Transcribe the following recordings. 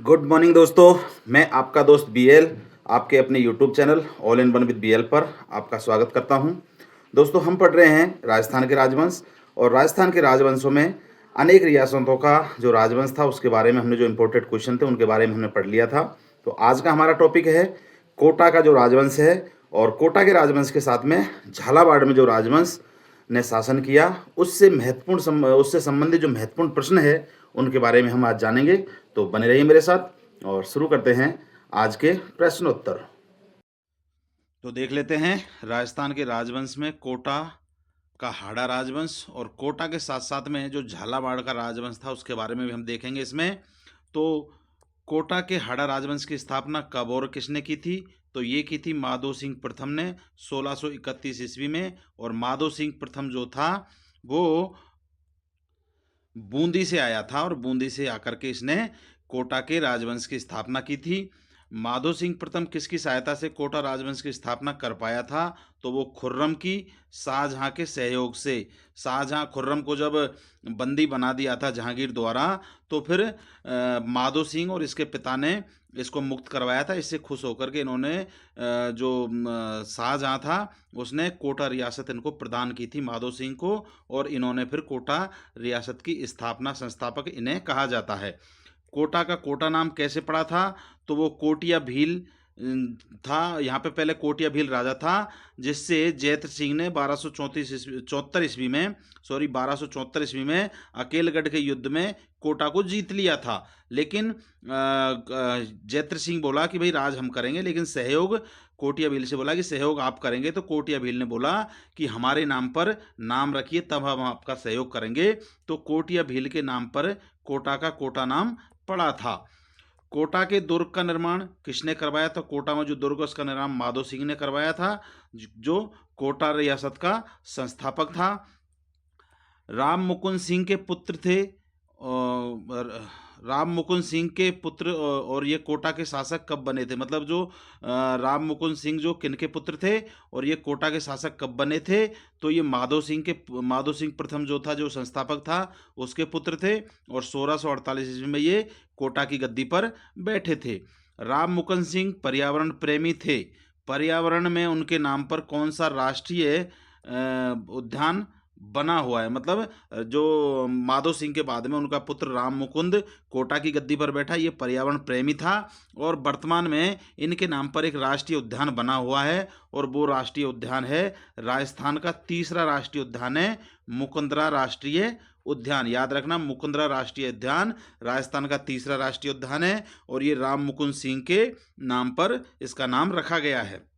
Good morning दोस्तों। मैं आपका दोस्त बीएल आपके अपने YouTube channel all in one with BL पर आपका स्वागत करता हूं। दोस्तों, हम पढ़ रहे हैं राजस्थान के राजवंश, और राजस्थान के राजवंशों में अनेक रियासतों का जो राजवंश था उसके बारे में हमने जो इम्पोर्टेंट क्वेश्चन थे उनके बारे में हमने पढ़ लिया था। तो आज का हमारा टॉपिक है कोटा का जो राजवंश है, और कोटा के राजवंश के साथ में झालावाड़ में जो राजवंश ने शासन किया उससे संबंधित जो महत्वपूर्ण प्रश्न है उनके बारे में हम आज जानेंगे। तो बने रहिए मेरे साथ और शुरू करते हैं आज के प्रश्नोत्तर। तो देख लेते हैं राजस्थान के राजवंश में कोटा का हाड़ा राजवंश और कोटा के साथ साथ में जो झालावाड़ का राजवंश था उसके बारे में भी हम देखेंगे इसमें। तो कोटा के हाड़ा राजवंश की स्थापना कब और किसने की थी? तो ये की थी माधो सिंह प्रथम ने 1631 ईस्वी में। और माधो सिंह प्रथम जो था वो बूंदी से आया था और बूंदी से आकर के इसने कोटा के राजवंश की स्थापना की थी। माधो सिंह प्रथम किसकी सहायता से कोटा राजवंश की स्थापना कर पाया था? तो वो खुर्रम की शाहजहां के सहयोग से। शाहजहां खुर्रम को जब बंदी बना दिया था जहांगीर द्वारा, तो फिर माधो सिंह और इसके पिता ने इसको मुक्त करवाया था। इससे खुश होकर के इन्होंने जो शाहजहां था उसने कोटा रियासत इनको प्रदान की थी माधो सिंह को, और इन्होंने फिर कोटा रियासत की स्थापना संस्थापक इन्हें कहा जाता है। कोटा का कोटा नाम कैसे पड़ा था? तो वो कोटिया भील था। यहाँ पे पहले कोटिया भील राजा था, जिससे जैत्र सिंह ने 1274 ईस्वी में अकेलगढ़ के युद्ध में कोटा को जीत लिया था। लेकिन जैत्र सिंह बोला कि भाई राज हम करेंगे, लेकिन सहयोग कोटिया भील से बोला कि सहयोग आप करेंगे। तो कोटिया भील ने बोला कि हमारे नाम पर नाम रखिए तब हम आपका सहयोग करेंगे। तो कोटिया भील के नाम पर कोटा का कोटा नाम पड़ा था। कोटा के दुर्ग का निर्माण किसने करवाया था? कोटा में जो दुर्ग उसका निर्माण माधो सिंह ने करवाया था, जो कोटा रियासत का संस्थापक था। राम मुकुंद सिंह के पुत्र थे। राम मुकुंद सिंह के पुत्र और ये कोटा के शासक कब बने थे? मतलब जो राम मुकुंद सिंह जो किनके पुत्र थे और ये कोटा के शासक कब बने थे? तो ये माधो सिंह प्रथम जो था, जो संस्थापक था, उसके पुत्र थे, और 1648 ईस्वी में ये कोटा की गद्दी पर बैठे थे। राम मुकुंद सिंह पर्यावरण प्रेमी थे। पर्यावरण में उनके नाम पर कौन सा राष्ट्रीय उद्यान बना हुआ है? मतलब जो माधो सिंह के बाद में उनका पुत्र राम मुकुंद कोटा की गद्दी पर बैठा, ये पर्यावरण प्रेमी था, और वर्तमान में इनके नाम पर एक राष्ट्रीय उद्यान बना हुआ है, और वो राष्ट्रीय उद्यान है राजस्थान का तीसरा राष्ट्रीय उद्यान है मुकुंदरा राष्ट्रीय उद्यान। याद रखना, मुकुंदरा राष्ट्रीय उद्यान राजस्थान का तीसरा राष्ट्रीय उद्यान है, और ये राम मुकुंद सिंह के नाम पर इसका नाम रखा गया है।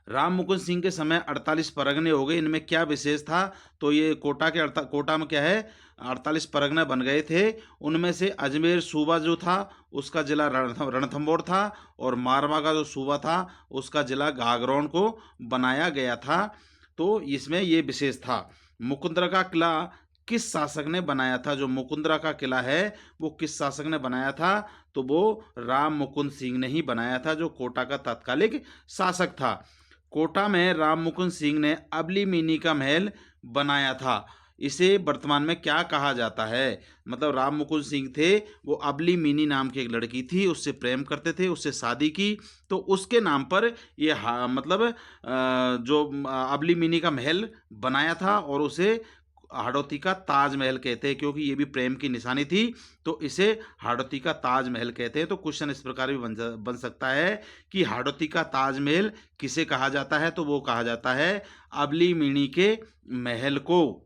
राम मुकुंद सिंह के समय 48 परगने हो गए। इनमें क्या विशेष था? तो ये कोटा में क्या है, 48 परगने बन गए थे। उनमें से अजमेर सूबा जो था उसका जिला रणथंभौर था, और मारवा का जो सूबा था उसका जिला गागरोन को बनाया गया था। तो इसमें ये विशेष था। मुकुंदरा का किला किस शासक ने बनाया था? जो मुकुंदरा का किला है वो किस शासक ने बनाया था? तो वो राम मुकुंद सिंह ने ही बनाया था, जो कोटा का तत्कालिक शासक था। कोटा में राम मुकुंद सिंह ने अबली मिनी का महल बनाया था। इसे वर्तमान में क्या कहा जाता है? मतलब राम मुकुंद सिंह थे, वो अबली मिनी नाम की एक लड़की थी, उससे प्रेम करते थे, उससे शादी की, तो उसके नाम पर ये मतलब जो अबली मिनी का महल बनाया था, और उसे हाड़ौती का ताजमहल कहते हैं, क्योंकि ये भी प्रेम की निशानी थी, तो इसे हाड़ौती का ताजमहल कहते हैं। तो क्वेश्चन इस प्रकार भी बन सकता है कि हाड़ौती का ताजमहल किसे कहा जाता है? तो वो कहा जाता है अबली मिनी के महल को।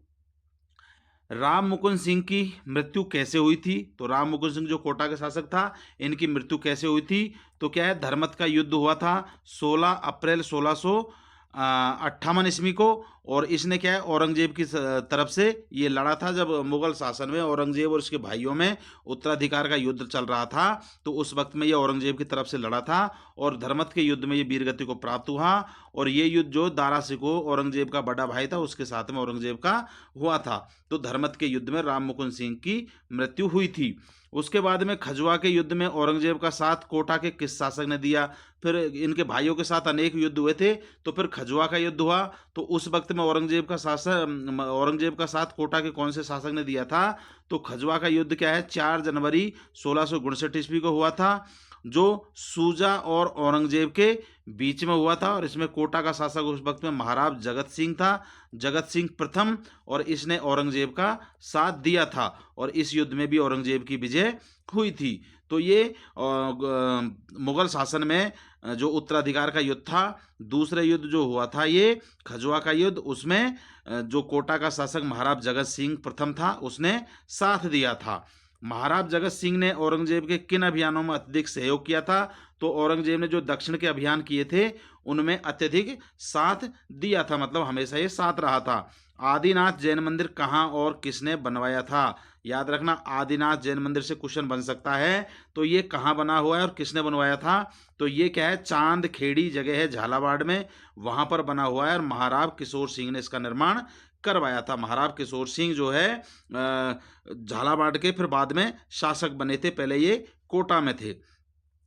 राम मुकुंद सिंह की मृत्यु कैसे हुई थी? तो राम मुकुंद सिंह जो कोटा के शासक था, इनकी मृत्यु कैसे हुई थी? तो क्या है, धर्मत का युद्ध हुआ था 16 अप्रैल 1658 ईस्वी को, और इसने क्या है, औरंगजेब की तरफ से ये लड़ा था। जब मुगल शासन में औरंगजेब और उसके भाइयों में उत्तराधिकार का युद्ध चल रहा था, तो उस वक्त में ये औरंगजेब की तरफ से लड़ा था, और धर्मत के युद्ध में ये वीरगति को प्राप्त हुआ। और ये युद्ध जो दारा सिकोह औरंगजेब का बड़ा भाई था उसके साथ में औरंगजेब का हुआ था। तो धर्मत के युद्ध में राम मुकुंद सिंह की मृत्यु हुई थी। उसके बाद में खजुआ के युद्ध में औरंगजेब का साथ कोटा के किस शासक ने दिया? फिर इनके भाइयों के साथ अनेक युद्ध हुए थे, तो फिर खजुआ का युद्ध हुआ, तो उस वक्त वक्त में औरंगजेब का साथ कोटा के कौन से शासक ने दिया था? तो खजवा का युद्ध क्या है, 4 जनवरी 1659 ईस्वी को हुआ था, जो सूजा और औरंगजेब के बीच में हुआ था। और इसमें कोटा का शासक उस वक्त में महाराज जगत सिंह था, जगत सिंह प्रथम, और इसने औरंगजेब का साथ दिया था और इस युद्ध में भी औरंगजेब की विजय हुई थी। तो ये मुगल शासन में जो उत्तराधिकार का युद्ध था, दूसरा युद्ध जो हुआ था ये खजवा का युद्ध, उसमें जो कोटा का शासक महाराज जगत सिंह प्रथम था उसने साथ दिया था। महाराज जगत सिंह ने औरंगजेब के किन अभियानों में अत्यधिक सहयोग किया था? तो औरंगजेब ने जो दक्षिण के अभियान किए थे उनमें अत्यधिक साथ दिया था, मतलब हमेशा ये साथ रहा था। आदिनाथ जैन मंदिर कहाँ और किसने बनवाया था? याद रखना, आदिनाथ जैन मंदिर से क्वेश्चन बन सकता है। तो ये कहाँ बना हुआ है और किसने बनवाया था? तो ये क्या है, चांद खेड़ी जगह है झालावाड़ में, वहाँ पर बना हुआ है और महाराज किशोर सिंह ने इसका निर्माण करवाया था। महाराज किशोर सिंह जो है झालावाड़ के फिर बाद में शासक बने थे, पहले ये कोटा में थे।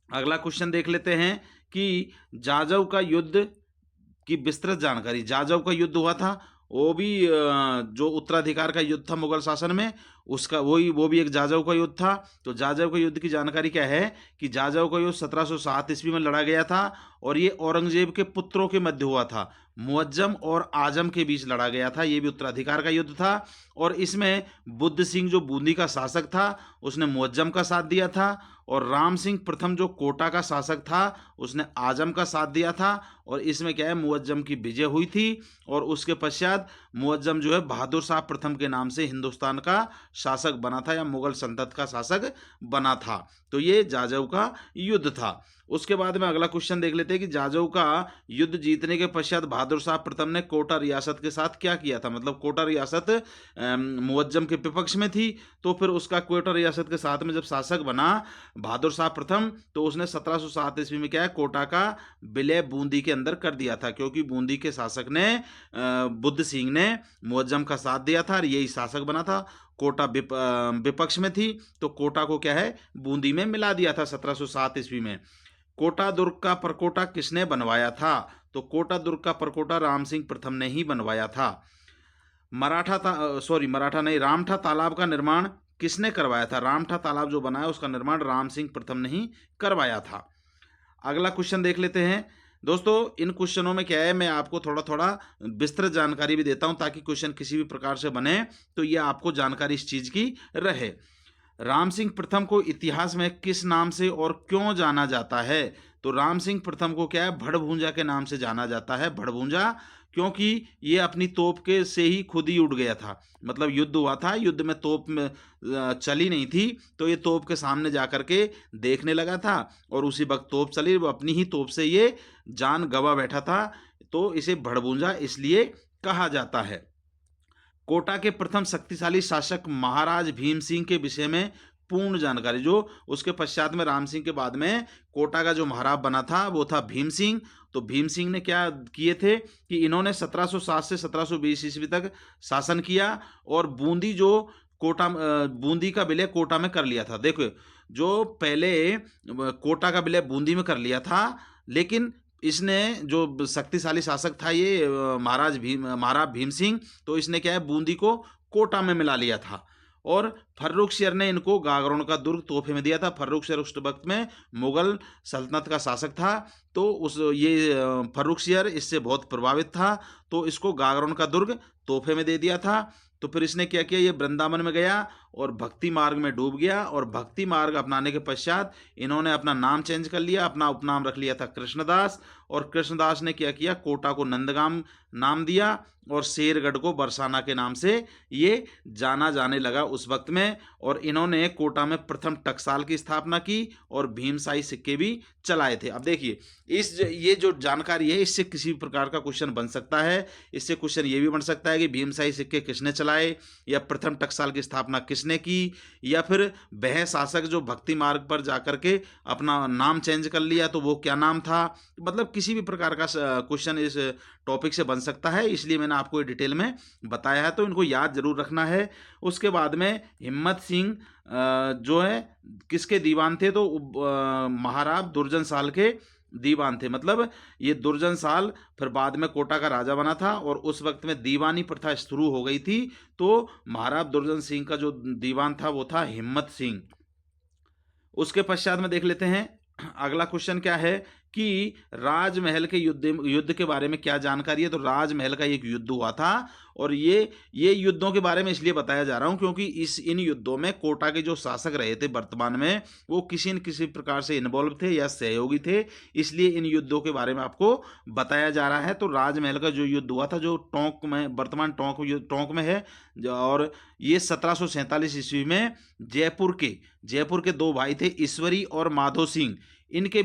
अगला क्वेश्चन देख लेते हैं कि जाजव का युद्ध की विस्तृत जानकारी। जाजव का युद्ध हुआ था, वो भी जो उत्तराधिकार का युद्ध था मुगल शासन में, उसका वो भी एक जाजव का युद्ध था। तो जाजव का युद्ध की जानकारी क्या है कि जाजव का युद्ध 1707 ईस्वी में लड़ा गया था और ये औरंगजेब के पुत्रों के मध्य हुआ था। मुअज्जम और आजम के बीच लड़ा गया था, ये भी उत्तराधिकार का युद्ध था। और इसमें बुद्ध सिंह जो बूंदी का शासक था उसने मुअज्जम का साथ दिया था, और राम सिंह प्रथम जो कोटा का शासक था उसने आजम का साथ दिया था। और इसमें क्या है, मुअज्जम की विजय हुई थी और उसके पश्चात मुअज्जम जो है बहादुर शाह प्रथम के नाम से हिंदुस्तान का शासक बना था या मुगल सल्तनत का शासक बना था। तो ये जाजव का युद्ध था। उसके बाद में अगला क्वेश्चन देख लेते हैं कि जाजव का युद्ध जीतने के पश्चात बहादुर शाह प्रथम ने कोटा रियासत के साथ क्या किया था? मतलब कोटा रियासत मुअज्जम के विपक्ष में थी, तो फिर उसका कोटा रियासत के साथ में जब शासक बना बहादुर शाह प्रथम, तो उसने 1707 ईस्वी में क्या है, कोटा का विलय बूंदी के अंदर कर दिया था, क्योंकि बूंदी के शासक ने बुद्ध सिंह ने मुअज्जम का साथ दिया था और यही शासक बना था। कोटा विपक्ष में थी, तो कोटा को क्या है, बूंदी में मिला दिया था 1707 ईस्वी में। कोटा दुर्ग का परकोटा किसने बनवाया था? तो कोटा दुर्ग का परकोटा राम सिंह प्रथम ने ही बनवाया था। मराठा नहीं, रामठा तालाब का निर्माण किसने करवाया था? रामठा तालाब जो बना है उसका निर्माण राम सिंह प्रथम ने ही करवाया था। अगला क्वेश्चन देख लेते हैं। दोस्तों इन क्वेश्चनों में क्या है, मैं आपको थोड़ा थोड़ा विस्तृत जानकारी भी देता हूं ताकि क्वेश्चन किसी भी प्रकार से बने तो ये आपको जानकारी इस चीज की रहे। राम सिंह प्रथम को इतिहास में किस नाम से और क्यों जाना जाता है? तो राम सिंह प्रथम को क्या है, भड़भूंजा के नाम से जाना जाता है। भड़भूंजा क्योंकि ये अपनी तोप के से ही खुद ही उड़ गया था, मतलब युद्ध हुआ था, युद्ध में तोप में चली नहीं थी, तो ये तोप के सामने जा करके देखने लगा था और उसी वक्त तोप चली, वो अपनी ही तोप से ये जान गवा बैठा था, तो इसे भड़भूंजा इसलिए कहा जाता है। कोटा के प्रथम शक्तिशाली शासक महाराज भीम सिंह के विषय में पूर्ण जानकारी। जो उसके पश्चात में राम सिंह के बाद में कोटा का जो महाराज बना था वो था भीम सिंह। तो भीम सिंह ने क्या किए थे कि इन्होंने 1707 से 1720 ईस्वी तक शासन किया और बूंदी का विलय कोटा में कर लिया था। देखो, जो पहले कोटा का विलय बूंदी में कर लिया था, लेकिन इसने जो शक्तिशाली शासक था ये महाराज भीम सिंह, तो इसने क्या है, बूंदी को कोटा में मिला लिया था। और फर्रुखसियर ने इनको गागरोन का दुर्ग तोहफे में दिया था। फर्रुखसियर उस वक्त में मुगल सल्तनत का शासक था, तो फर्रुखसियर इससे बहुत प्रभावित था, तो इसको गागरोन का दुर्ग तोहफे में दे दिया था। तो फिर इसने क्या किया, ये वृंदावन में गया और भक्ति मार्ग में डूब गया, और भक्ति मार्ग अपनाने के पश्चात इन्होंने अपना नाम चेंज कर लिया, अपना उपनाम रख लिया था कृष्णदास। और कृष्णदास ने क्या किया, कोटा को नंदगाम नाम दिया और शेरगढ़ को बरसाना के नाम से ये जाना जाने लगा उस वक्त में। और इन्होंने कोटा में प्रथम टकसाल की स्थापना की और भीमशाही सिक्के भी चलाए थे। अब देखिए, ये जो जानकारी है इससे किसी भी प्रकार का क्वेश्चन बन सकता है। इससे क्वेश्चन ये भी बन सकता है कि भीमशाही सिक्के किसने चलाए, या प्रथम टकसाल की स्थापना किसने की, या फिर वह शासक जो भक्ति मार्ग पर जाकर के अपना नाम चेंज कर लिया तो वो क्या नाम था। मतलब किसी भी प्रकार का क्वेश्चन इस टॉपिक से बन सकता है, इसलिए मैंने आपको ये डिटेल में बताया है, तो इनको याद जरूर रखना है। उसके बाद में हिम्मत सिंह जो है किसके दीवान थे, तो महाराज दुर्जन साल के दीवान थे। मतलब ये दुर्जन साल फिर बाद में कोटा का राजा बना था और उस वक्त में दीवानी प्रथा शुरू हो गई थी। तो महाराज दुर्जन सिंह का जो दीवान था वो था हिम्मत सिंह। उसके पश्चात में देख लेते हैं अगला क्वेश्चन क्या है कि राजमहल के युद्ध के बारे में क्या जानकारी है। तो राजमहल का एक युद्ध हुआ था और ये युद्धों के बारे में इसलिए बताया जा रहा हूं क्योंकि इन युद्धों में कोटा के जो शासक रहे थे वर्तमान में वो किसी न किसी प्रकार से इन्वॉल्व थे या सहयोगी थे, इसलिए इन युद्धों के बारे में आपको बताया जा रहा है। तो राजमहल का जो युद्ध हुआ था जो टोंक में, वर्तमान टोंक में है, और ये 1747 ईस्वी में जयपुर के दो भाई थे, ईश्वरी और माधो सिंह,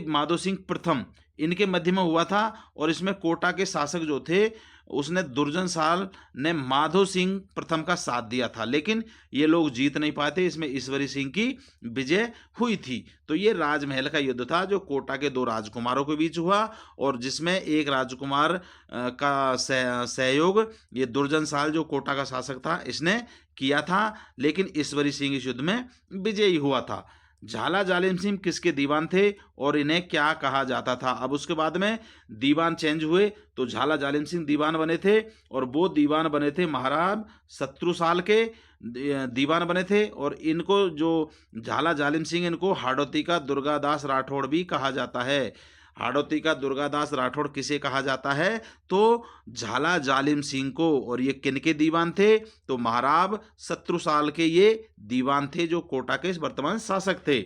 माधो सिंह प्रथम, इनके मध्य में हुआ था। और इसमें कोटा के शासक जो थे उसने दुर्जन साल ने माधो सिंह प्रथम का साथ दिया था, लेकिन ये लोग जीत नहीं पाते, इसमें ईश्वरी सिंह की विजय हुई थी। तो ये राजमहल का युद्ध था जो कोटा के दो राजकुमारों के बीच हुआ और जिसमें एक राजकुमार का सहयोग ये दुर्जन साल जो कोटा का शासक था इसने किया था, लेकिन ईश्वरी सिंह इस युद्ध में विजयी हुआ था। झाला जालिम सिंह किसके दीवान थे और इन्हें क्या कहा जाता था। अब उसके बाद में दीवान चेंज हुए तो झाला जालिम सिंह दीवान बने थे और वो दीवान बने थे महाराज शत्रुसाल के दीवान बने थे। और इनको जो झाला जालिम सिंह इनको हाड़ौती का दुर्गादास राठौड़ भी कहा जाता है। हाड़ौती का दुर्गादास राठौड़ किसे कहा जाता है, तो झाला जालिम सिंह को। और ये किनके दीवान थे, तो महाराज शत्रुसाल के ये दीवान थे जो कोटा के वर्तमान शासक थे।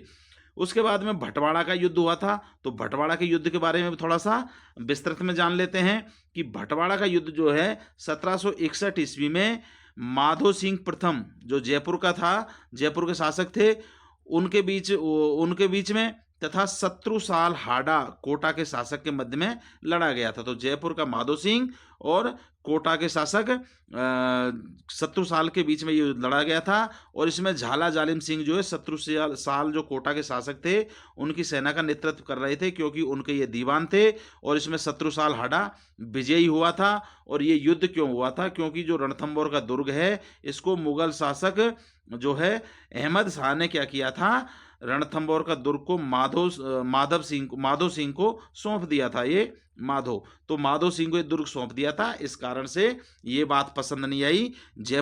उसके बाद में भटवाड़ा का युद्ध हुआ था। तो भटवाड़ा के युद्ध के बारे में थोड़ा सा विस्तृत में जान लेते हैं कि भटवाड़ा का युद्ध जो है 1761 ईस्वी में माधो सिंह प्रथम जो जयपुर का था, जयपुर के शासक थे, उनके बीच में तथा शत्रुसाल हाडा कोटा के शासक के मध्य में लड़ा गया था। तो जयपुर का माधो सिंह और कोटा के शासक शत्रुसाल के बीच में ये लड़ा गया था। और इसमें झाला जालिम सिंह जो है शत्रुसाल जो कोटा के शासक थे उनकी सेना का नेतृत्व कर रहे थे क्योंकि उनके ये दीवान थे। और इसमें शत्रुसाल हाडा विजयी हुआ था। और ये युद्ध क्यों हुआ था, क्योंकि जो रणथंबोर का दुर्ग है इसको मुगल शासक जो है अहमद शाह ने क्या किया था, रणथंबोर का दुर्ग को माधो सिंह को सौंप दिया था। ये तो माधो सिंह को ये दुर्ग सौंप दिया था। इस कारण से ये बात पसंद नहीं आई ये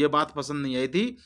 बात पसंद नहीं आई थी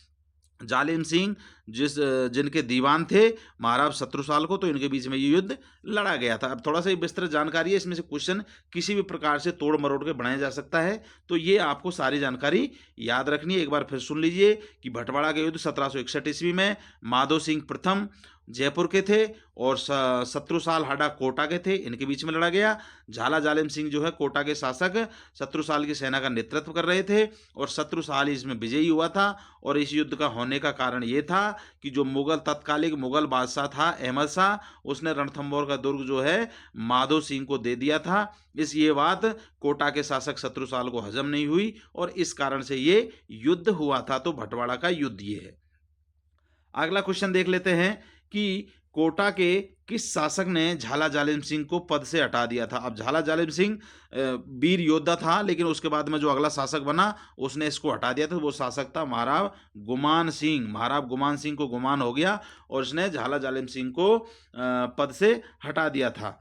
जालिम सिंह जिनके दीवान थे महाराज शत्रुसाल को, तो इनके बीच में ये युद्ध लड़ा गया था। अब थोड़ा सा विस्तृत जानकारी है, इसमें से क्वेश्चन किसी भी प्रकार से तोड़ मरोड़ के बनाया जा सकता है, तो ये आपको सारी जानकारी याद रखनी है। एक बार फिर सुन लीजिए कि भटवाड़ा का युद्ध 1761 ईस्वी में माधो सिंह प्रथम जयपुर के थे और शत्रुसाल हाडा कोटा के थे, इनके बीच में लड़ा गया। झाला जालिम सिंह जो है कोटा के शासक शत्रुसाल की सेना का नेतृत्व कर रहे थे और शत्रुसाल इसमें विजयी हुआ था। और इस युद्ध का होने का कारण ये था कि जो तत्कालिक मुगल बादशाह था अहमद शाह, उसने रणथंबोर का दुर्ग जो है माधो सिंह को दे दिया था। ये बात कोटा के शासक शत्रुसाल को हजम नहीं हुई और इस कारण से ये युद्ध हुआ था। तो भटवाड़ा का युद्ध ये है। अगला क्वेश्चन देख लेते हैं कि कोटा के किस शासक ने झाला जालिम सिंह को पद से हटा दिया था। अब झाला जालिम सिंह वीर योद्धा था, लेकिन उसके बाद में जो अगला शासक बना उसने इसको हटा दिया था। वो शासक था महाराज गुमान सिंह। महाराज गुमान सिंह को गुमान हो गया और उसने झाला जालिम सिंह को पद से हटा दिया था,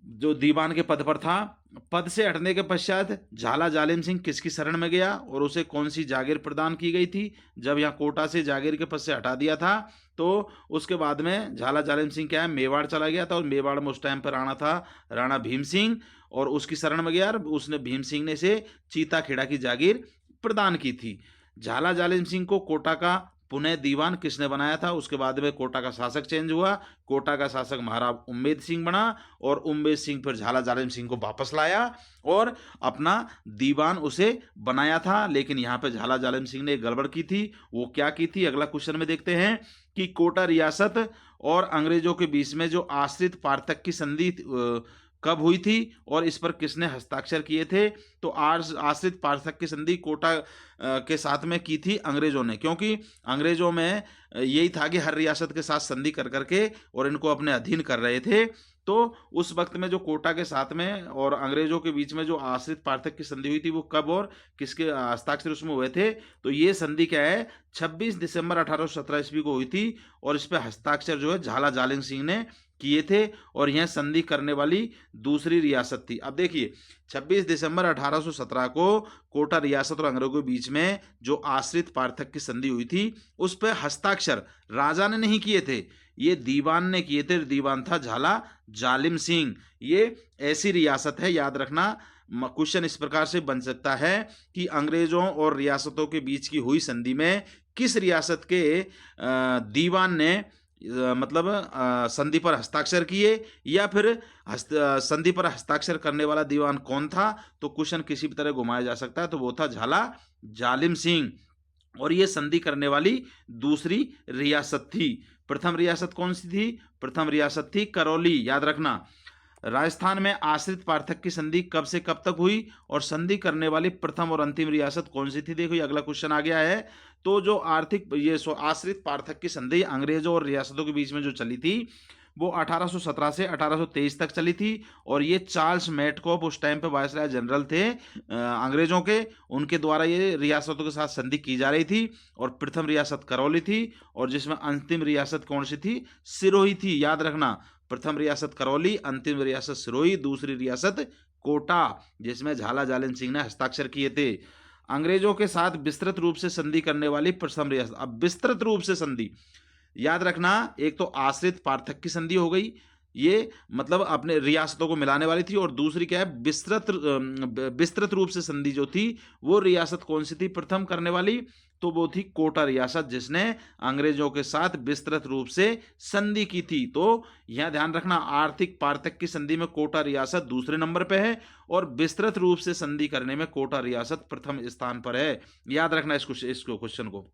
जो दीवान के पद पर था। पद से हटने के पश्चात झाला जालिम सिंह किसकी शरण में गया और उसे कौन सी जागीर प्रदान की गई थी। जब यहाँ कोटा से जागीर के पद से हटा दिया था तो उसके बाद में झाला जालिम सिंह क्या है मेवाड़ चला गया था और मेवाड़ में उस टाइम पर आना था राणा भीम सिंह और उसकी शरण में गया। उसने भीम सिंह ने से चीता खेड़ा की जागीर प्रदान की थी। झाला जालिम सिंह को कोटा का पुनः दीवान किसने बनाया था। उसके बाद में कोटा का शासक चेंज हुआ। कोटा का शासक महाराज उम्मेद सिंह बना और उम्मेद सिंह फिर झाला जालिम सिंह को वापस लाया और अपना दीवान उसे बनाया था। लेकिन यहाँ पे झाला जालिम सिंह ने एक गड़बड़ की थी। वो क्या की थी, अगला क्वेश्चन में देखते हैं कि कोटा रियासत और अंग्रेजों के बीच में जो आश्रित पार्थक की संधि कब हुई थी और इस पर किसने हस्ताक्षर किए थे। तो आश्रित पार्थक की संधि कोटा के साथ में की थी अंग्रेजों ने, क्योंकि अंग्रेजों में यही था कि हर रियासत के साथ संधि कर करके और इनको अपने अधीन कर रहे थे। तो उस वक्त में जो कोटा के साथ में और अंग्रेजों के बीच में जो आश्रित पार्थक की संधि हुई थी वो कब और किसके हस्ताक्षर उसमें हुए थे। तो ये संधि क्या है 26 दिसंबर 1817 ईस्वी को हुई थी और इस पर हस्ताक्षर जो है झाला जालिम सिंह ने किए थे और यह संधि करने वाली दूसरी रियासत थी। अब देखिए 26 दिसंबर 1817 को कोटा रियासत और अंग्रेजों के बीच में जो आश्रित पार्थक्य की संधि हुई थी उस पर हस्ताक्षर राजा ने नहीं किए थे, ये दीवान ने किए थे। दीवान था झाला जालिम सिंह। ये ऐसी रियासत है, याद रखना। क्वेश्चन इस प्रकार से बन सकता है कि अंग्रेजों और रियासतों के बीच की हुई संधि में किस रियासत के दीवान ने मतलब संधि पर हस्ताक्षर किए, या फिर संधि पर हस्ताक्षर करने वाला दीवान कौन था। तो क्वेश्चन किसी भी तरह घुमाया जा सकता है, तो वो था झाला जालिम सिंह। और ये संधि करने वाली दूसरी रियासत थी। प्रथम रियासत कौन सी थी? प्रथम रियासत थी करौली, याद रखना। राजस्थान में आश्रित पार्थक्य की संधि कब से कब तक हुई और संधि करने वाली प्रथम और अंतिम रियासत कौन सी थी? देखो ये अगला क्वेश्चन आ गया है। तो जो आश्रित पार्थक्य की संधि अंग्रेजों और रियासतों के बीच में जो चली थी वो 1817 से 1823 तक चली थी। और ये चार्ल्स मेटकॉफ उस टाइम पे वायसराय जनरल थे अंग्रेजों के, उनके द्वारा ये रियासतों के साथ संधि की जा रही थी। और प्रथम रियासत करौली थी और जिसमें अंतिम रियासत कौन सी थी? सिरोही थी, याद रखना। प्रथम रियासत करौली, अंतिम रियासत सिरोही, दूसरी रियासत कोटा, जिसमें झाला जालिम सिंह ने हस्ताक्षर किए थे। अंग्रेजों के साथ विस्तृत रूप से संधि करने वाली प्रथम रियासत। अब विस्तृत रूप से संधि, याद रखना, एक तो आश्रित पार्थक्य की संधि हो गई, ये मतलब अपने रियासतों को मिलाने वाली थी। और दूसरी क्या है? विस्तृत रूप से संधि जो थी वो रियासत कौन सी थी प्रथम करने वाली? तो वो थी कोटा रियासत, जिसने अंग्रेजों के साथ विस्तृत रूप से संधि की थी। तो यह ध्यान रखना, आर्थिक पार्थक्य की संधि में कोटा रियासत दूसरे नंबर पे है और विस्तृत रूप से संधि करने में कोटा रियासत प्रथम स्थान पर है। याद रखना इसको क्वेश्चन को।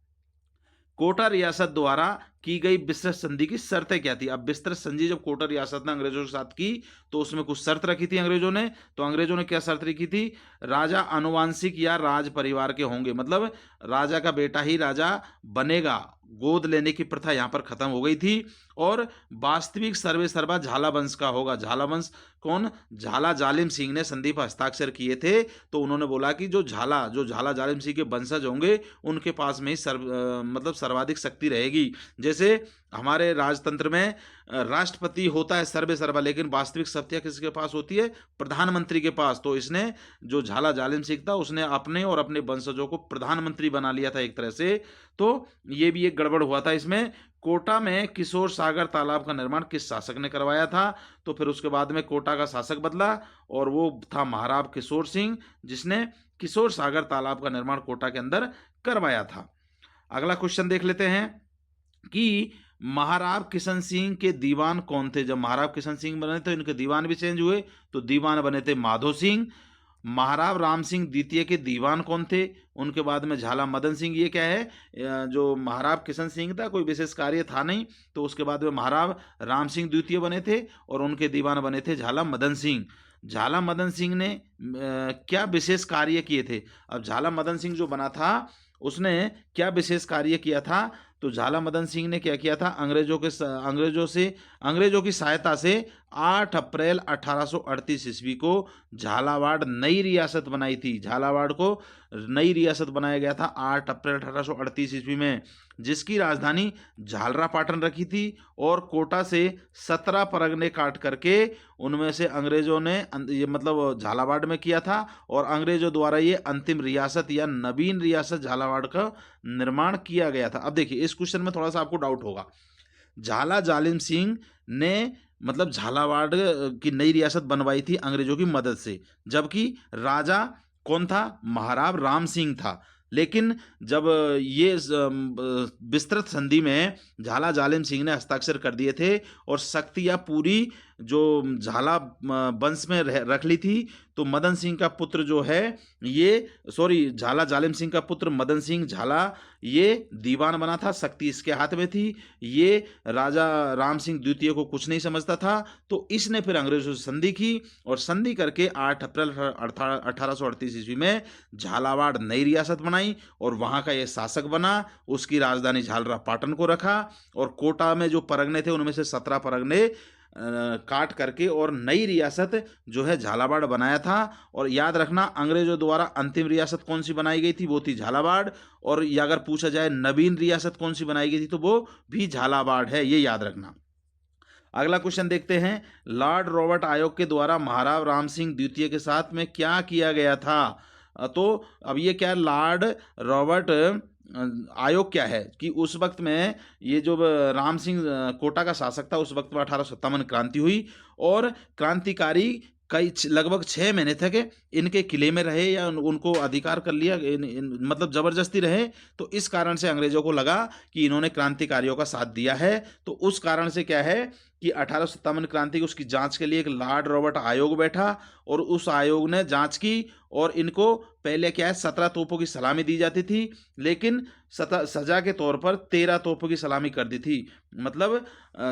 कोटा रियासत द्वारा की गई विस्तृत संधि की शर्तें क्या थी? अब विस्तृत संधि जब कोटा रियासत ने अंग्रेजों के साथ की तो उसमें कुछ शर्त रखी थी अंग्रेजों ने। तो अंग्रेजों ने क्या शर्त रखी थी? राजा आनुवांशिक या राज परिवार के होंगे, मतलब राजा का बेटा ही राजा बनेगा। गोद लेने की प्रथा यहाँ पर खत्म हो गई थी। और वास्तविक सर्वे सर्वा झाला वंश का होगा। झाला वंश कौन? झाला जालिम सिंह ने संधि पर हस्ताक्षर किए थे। तो उन्होंने बोला कि जो झाला जालिम सिंह के वंशज होंगे उनके पास में ही मतलब सर्वाधिक शक्ति रहेगी। जैसे हमारे राजतंत्र में राष्ट्रपति होता है सर्वे सर्वा, लेकिन वास्तविक शक्तियां किसके पास होती है? प्रधानमंत्री के पास। तो इसने जो झाला जालिम सिंह था उसने अपने और अपने वंशजों को प्रधानमंत्री बना लिया था एक तरह से। तो ये भी एक गड़बड़ हुआ था इसमें। कोटा में किशोर सागर तालाब का निर्माण किस शासक ने करवाया था? तो फिर उसके बाद में कोटा का शासक बदला और वो था महाराव किशोर सिंह, जिसने किशोर सागर तालाब का निर्माण कोटा के अंदर करवाया था। अगला क्वेश्चन देख लेते हैं कि महाराव किशन सिंह के दीवान कौन थे? जब महाराव किशन सिंह बने तो इनके दीवान भी चेंज हुए। तो दीवान बने थे माधो सिंह। महाराव राम सिंह द्वितीय के दीवान कौन थे? उनके बाद में झाला मदन सिंह। ये क्या है? जो महाराव किशन सिंह था कोई विशेष कार्य था नहीं, तो उसके बाद में महाराव राम सिंह द्वितीय बने थे और उनके दीवान बने थे झाला मदन सिंह। झाला मदन सिंह ने क्या विशेष कार्य किए थे? अब झाला मदन सिंह जो बना था उसने क्या विशेष कार्य किया था? तो झाला मदन सिंह ने क्या किया था? अंग्रेजों की सहायता से 8 अप्रैल 1838 ईस्वी को झालावाड़ नई रियासत बनाई थी। झालावाड़ को नई रियासत बनाया गया था 8 अप्रैल 1838 ईस्वी में, जिसकी राजधानी झालरापाटन रखी थी। और कोटा से 17 परगने काट करके उनमें से अंग्रेजों ने ये मतलब झालावाड़ में किया था और अंग्रेजों द्वारा ये अंतिम रियासत या नवीन रियासत झालावाड़ का निर्माण किया गया था। अब देखिए इस क्वेश्चन में थोड़ा सा आपको डाउट होगा। झाला जालिम सिंह ने मतलब झालावाड़ की नई रियासत बनवाई थी अंग्रेजों की मदद से, जबकि राजा कौन था? महाराव राम सिंह था। लेकिन जब ये विस्तृत संधि में झाला जालिम सिंह ने हस्ताक्षर कर दिए थे और शक्तियाँ पूरी जो झाला वंश में रख ली थी, तो मदन सिंह का पुत्र जो है झाला जालिम सिंह का पुत्र मदन सिंह झाला ये दीवान बना था। शक्ति इसके हाथ में थी। ये राजा राम सिंह द्वितीय को कुछ नहीं समझता था, तो इसने फिर अंग्रेजों से संधि की और संधि करके 8 अप्रैल 1838 ईस्वी में झालावाड़ नई रियासत बनाई और वहाँ का ये शासक बना। उसकी राजधानी झालरापाटन को रखा और कोटा में जो परगने थे उनमें से 17 परगने काट करके और नई रियासत जो है झालावाड़ बनाया था। और याद रखना अंग्रेजों द्वारा अंतिम रियासत कौन सी बनाई गई थी? वो थी झालावाड़। और ये अगर पूछा जाए नवीन रियासत कौन सी बनाई गई थी तो वो भी झालावाड़ है, ये याद रखना। अगला क्वेश्चन देखते हैं, लॉर्ड रॉबर्ट आयोग के द्वारा महाराज राम सिंह द्वितीय के साथ में क्या किया गया था? तो अब ये क्या है, लॉर्ड रॉबर्ट आयोग क्या है कि उस वक्त में ये जो राम सिंह कोटा का शासक था, उस वक्त में 1857 क्रांति हुई और क्रांतिकारी लगभग 6 महीने तक इनके किले में रहे या उनको अधिकार कर लिया, मतलब जबरदस्ती रहे। तो इस कारण से अंग्रेजों को लगा कि इन्होंने क्रांतिकारियों का साथ दिया है, तो उस कारण से क्या है कि 1857 क्रांति की उसकी जांच के लिए एक लॉर्ड रॉबर्ट आयोग बैठा और उस आयोग ने जांच की और इनको पहले क्या है 17 तोपों की सलामी दी जाती थी, लेकिन सजा के तौर पर 13 तोपों की सलामी कर दी थी। मतलब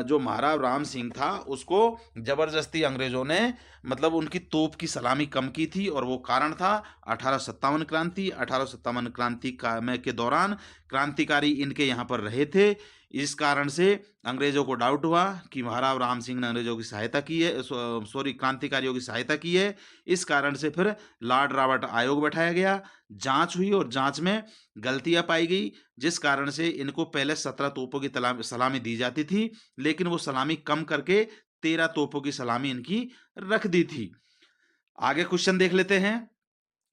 जो महाराज राम सिंह था उसको जबरदस्ती अंग्रेजों ने मतलब उनकी तोप की सलामी कम की थी और वो कारण था 1857 क्रांति। 1857 क्रांति का में के दौरान क्रांतिकारी इनके यहाँ पर रहे थे, इस कारण से अंग्रेजों को डाउट हुआ कि महाराज राम सिंह ने अंग्रेजों की सहायता की है, सॉरी क्रांतिकारियों की सहायता की है। इस कारण से फिर लॉर्ड रॉबर्ट आयोग बैठाया गया, जांच हुई और जांच में गलतियां पाई गई, जिस कारण से इनको पहले 17 तोपों की सलामी दी जाती थी, लेकिन वो सलामी कम करके 13 तोपों की सलामी इनकी रख दी थी। आगे क्वेश्चन देख लेते हैं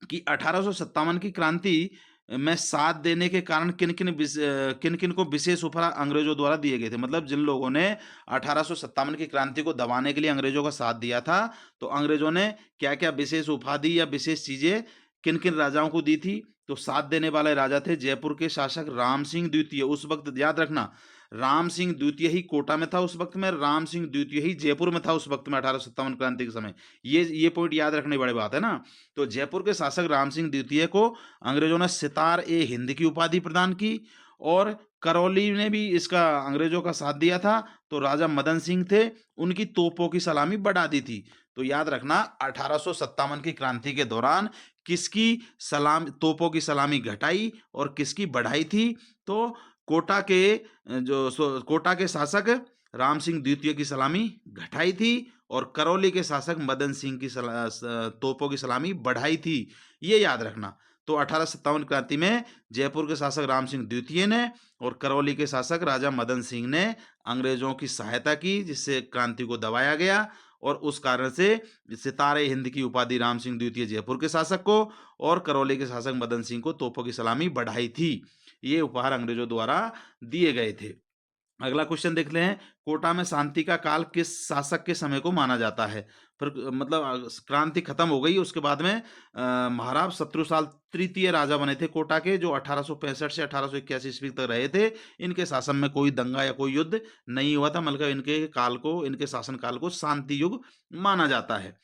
कि 1857 की क्रांति में साथ देने के कारण किन किन को विशेष उपहार अंग्रेजों द्वारा दिए गए थे। मतलब जिन लोगों ने 1857 की क्रांति को दबाने के लिए अंग्रेजों का साथ दिया था, तो अंग्रेजों ने क्या क्या विशेष उपाधि या विशेष चीजें किन किन राजाओं को दी थी। तो साथ देने वाले राजा थे जयपुर के शासक राम सिंह द्वितीय। उस वक्त याद रखना, राम सिंह द्वितीय ही कोटा में था उस वक्त में, राम सिंह द्वितीय ही जयपुर में था उस वक्त में 1857 क्रांति के समय। ये पॉइंट याद रखने बड़ी बात है ना। तो जयपुर के शासक राम सिंह द्वितीय को अंग्रेजों ने सितार ए हिंद की उपाधि प्रदान की और करौली ने भी इसका अंग्रेजों का साथ दिया था। तो राजा मदन सिंह थे, उनकी तोपों की सलामी बढ़ा दी थी। तो याद रखना 1857 की क्रांति के दौरान किसकी तोपों की सलामी घटाई और किसकी बढ़ाई थी। तो कोटा के कोटा के शासक राम सिंह द्वितीय की सलामी घटाई थी और करौली के शासक मदन सिंह की तोपों की सलामी बढ़ाई थी, ये याद रखना। तो 1857 क्रांति में जयपुर के शासक राम सिंह द्वितीय ने और करौली के शासक राजा मदन सिंह ने अंग्रेजों की सहायता की, जिससे क्रांति को दबाया गया और उस कारण से सितारे हिंद की उपाधि राम सिंह द्वितीय जयपुर के शासक को और करौली के शासक मदन सिंह को तोपों की सलामी बढ़ाई थी। ये उपहार अंग्रेजों द्वारा दिए गए थे। अगला क्वेश्चन देखते हैं, कोटा में शांति का काल किस शासक के समय को माना जाता है। फिर मतलब क्रांति खत्म हो गई, उसके बाद में महाराज शत्रुसाल तृतीय राजा बने थे कोटा के, जो 1865 से 1881 ईस्वी तक रहे थे। इनके शासन में कोई दंगा या कोई युद्ध नहीं हुआ था, मतलब इनके शासन काल को शांति युग माना जाता है।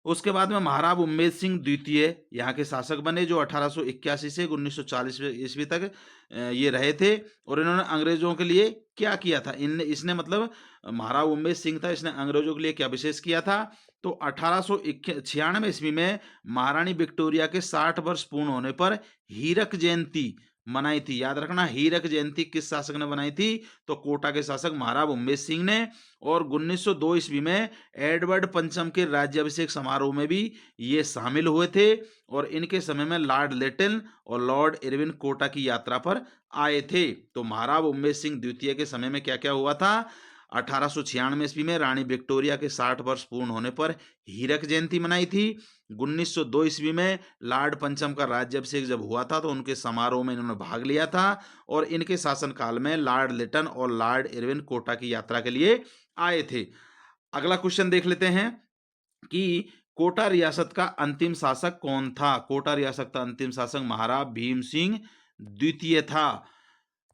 उसके बाद में महाराज उम्मेद सिंह द्वितीय यहाँ के शासक बने, जो 1881 से 1940 ईस्वी तक ये रहे थे और इन्होंने अंग्रेजों के लिए क्या किया था। इसने मतलब महाराज उम्मेद सिंह था, इसने अंग्रेजों के लिए क्या विशेष किया था। तो 1896 ईस्वी में महारानी विक्टोरिया के 60 वर्ष पूर्ण होने पर हीरक जयंती मनाई थी। याद रखना, हीरक जयंती किस शासक ने बनाई थी। तो कोटा के शासक महाराज उम्मेद सिंह ने। और 1902 ईस्वी में एडवर्ड पंचम के राज्याभिषेक समारोह में भी ये शामिल हुए थे और इनके समय में लॉर्ड लिटिल और लॉर्ड इरविन कोटा की यात्रा पर आए थे। तो महाराज उम्मेद सिंह द्वितीय के समय में क्या क्या हुआ था। 1896 ईस्वी में रानी विक्टोरिया के 60 वर्ष पूर्ण होने पर हीरक जयंती मनाई थी। 1902 ईस्वी में लॉर्ड पंचम का राज्याभिषेक जब हुआ था तो उनके समारोह में इन्होंने भाग लिया था और इनके शासनकाल में लॉर्ड लिटन और लॉर्ड इरविन कोटा की यात्रा के लिए आए थे। अगला क्वेश्चन देख लेते हैं कि कोटा रियासत का अंतिम शासक कौन था। कोटा रियासत का अंतिम शासक महाराज भीम सिंह द्वितीय था।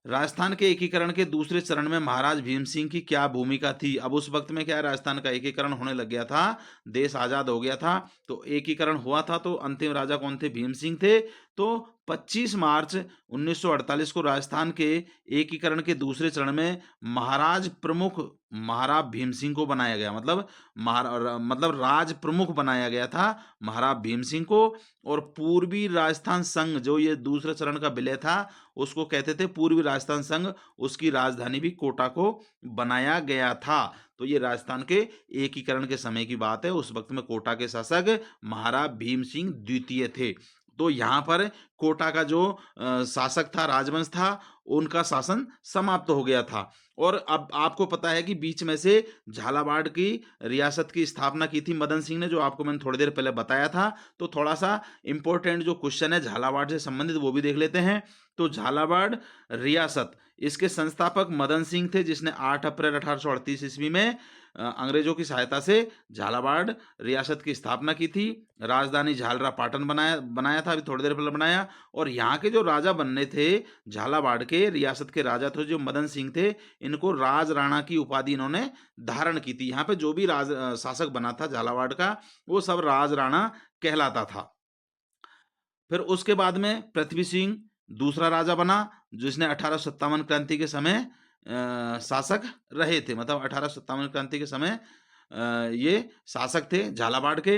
राजस्थान के एकीकरण के दूसरे चरण में महाराज भीम सिंह की क्या भूमिका थी। अब उस वक्त में क्या राजस्थान का एकीकरण होने लग गया था, देश आजाद हो गया था, तो एकीकरण हुआ था। तो अंतिम राजा कौन थे, भीम सिंह थे। तो 25 मार्च 1948 को राजस्थान के एकीकरण के दूसरे चरण में महाराज प्रमुख महाराज भीम सिंह को बनाया गया, मतलब राज प्रमुख बनाया गया था महाराज भीम सिंह को। और पूर्वी राजस्थान संघ, जो ये दूसरे चरण का विलय था, उसको कहते थे पूर्वी राजस्थान संघ, उसकी राजधानी भी कोटा को बनाया गया था। तो ये राजस्थान के एकीकरण के समय की बात है, उस वक्त में कोटा के शासक महाराज भीम सिंह द्वितीय थे। तो यहाँ पर कोटा का जो शासक था, राजवंश था, उनका शासन समाप्त हो गया था। और अब आपको पता है कि बीच में से झालावाड़ की रियासत की स्थापना की थी मदन सिंह ने, जो आपको मैंने थोड़ी देर पहले बताया था। तो थोड़ा-सा इम्पोर्टेंट जो क्वेश्चन है झालावाड़ से संबंधित वो भी देख लेते हैं। तो झालावाड़ रियासत, इसके संस्थापक मदन सिंह थे, जिसने 8 अप्रैल 1838 ईस्वी में अंग्रेजों की सहायता से झालावाड़ रियासत की स्थापना की थी। राजधानी झालरापाटन बनाया बनाया था, अभी थोड़ी देर पहले बनाया। और यहाँ के जो राजा बनने थे, झालावाड़ के रियासत के राजा थे जो मदन सिंह थे, इनको राज राणा की उपाधि इन्होंने धारण की थी। यहाँ पे जो भी शासक बना था झालावाड़ का, वो सब राज राणा कहलाता था। फिर उसके बाद में पृथ्वी सिंह दूसरा राजा बना, जिसने 1857 क्रांति के समय शासक रहे थे। मतलब 1857 क्रांति के समय ये शासक थे झालावाड़ के।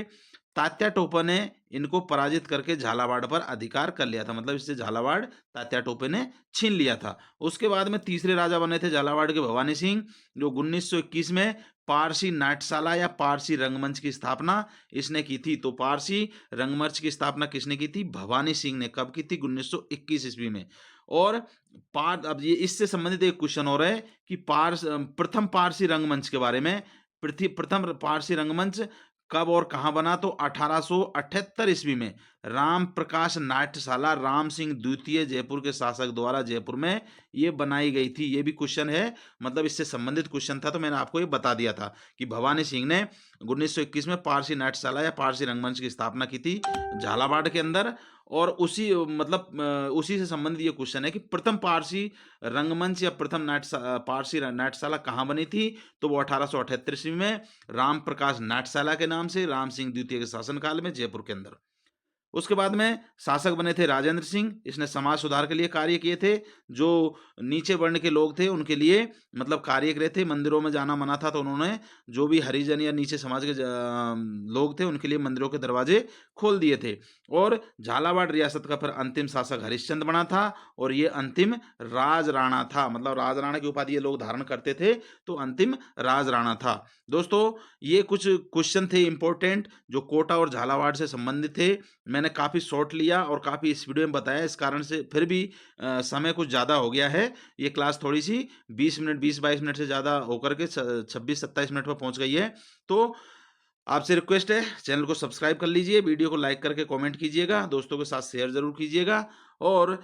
तात्या टोपे ने इनको पराजित करके झालावाड़ पर अधिकार कर लिया था। मतलब इससे झालावाड़ तात्या टोपे ने छीन लिया था। उसके बाद में तीसरे राजा बने थे झालावाड़ के भवानी सिंह, जो 1921 में पारसी नाट्यशाला या पारसी रंगमंच की स्थापना इसने की थी। तो पारसी रंगमंच की स्थापना किसने की थी? भवानी सिंह ने। कब की थी? 1921 ईस्वी में। और अब ये इससे संबंधित एक क्वेश्चन और है कि प्रथम पारसी रंगमंच के बारे में। प्रथम पारसी रंगमंच कब और कहाँ बना? तो 1878 ईस्वी में राम प्रकाश नाट्यशाला राम सिंह द्वितीय जयपुर के शासक द्वारा जयपुर में ये बनाई गई थी। ये भी क्वेश्चन है, मतलब इससे संबंधित क्वेश्चन था, तो मैंने आपको ये बता दिया था कि भवानी सिंह ने 1921 में पारसी नाट्यशाला या पारसी रंगमंच की स्थापना की थी झालावाड़ के अंदर। और उसी मतलब उसी से संबंधित ये क्वेश्चन है कि प्रथम पारसी रंगमंच या प्रथम पारसी नाट्यशाला कहाँ बनी थी? तो वो 1878 ईस्वी में राम प्रकाश नाट्यशाला के नाम से राम सिंह द्वितीय के शासनकाल में जयपुर के अंदर। उसके बाद में शासक बने थे राजेंद्र सिंह। इसने समाज सुधार के लिए कार्य किए थे। जो नीचे वर्ण के लोग थे उनके लिए मतलब कार्य करे थे। मंदिरों में जाना मना था, तो उन्होंने जो भी हरिजन या नीचे समाज के लोग थे उनके लिए मंदिरों के दरवाजे खोल दिए थे। और झालावाड़ रियासत का फिर अंतिम शासक हरिश्चंद्र बना था, और ये अंतिम राज राणा था। मतलब राज राणा की उपाधि ये लोग धारण करते थे, तो अंतिम राज राणा था। दोस्तों, ये कुछ क्वेश्चन थे इंपॉर्टेंट जो कोटा और झालावाड़ से संबंधित थे। मैंने काफ़ी शॉर्ट लिया और काफ़ी इस वीडियो में बताया, इस कारण से फिर भी समय कुछ ज़्यादा हो गया है। ये क्लास थोड़ी सी 20 मिनट 20-22 मिनट से ज़्यादा होकर के 26-27 मिनट पर पहुंच गई है। तो आपसे रिक्वेस्ट है, चैनल को सब्सक्राइब कर लीजिए, वीडियो को लाइक करके कमेंट कीजिएगा, दोस्तों के साथ शेयर ज़रूर कीजिएगा। और